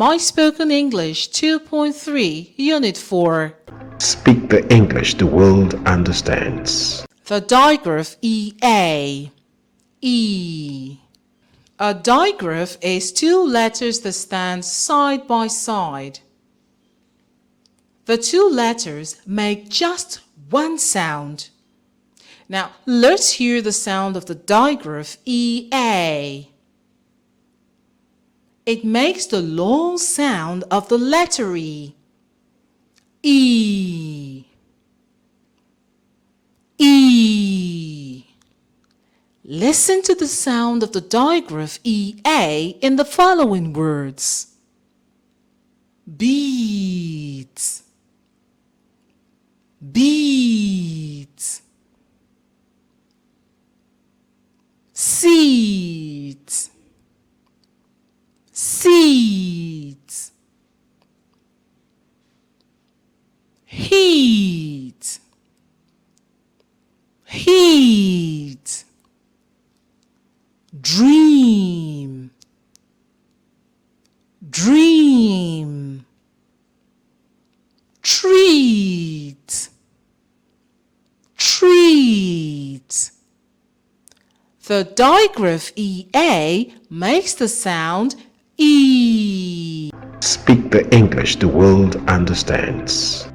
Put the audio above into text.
My Spoken English 2.3, Unit 4. Speak the English the world understands. The digraph EA. E. A digraph is two letters that stand side by side. The two letters make just one sound. Now, let's hear the sound of the digraph EA. It makes the long sound of the letter E. E. E. Listen to the sound of the digraph EA in the following words. Beads. Beads. Seeds. Seeds. Heat. Heat. Dream. Dream. Treat. Treat. The digraph EA makes the sound E. Speak the English the world understands.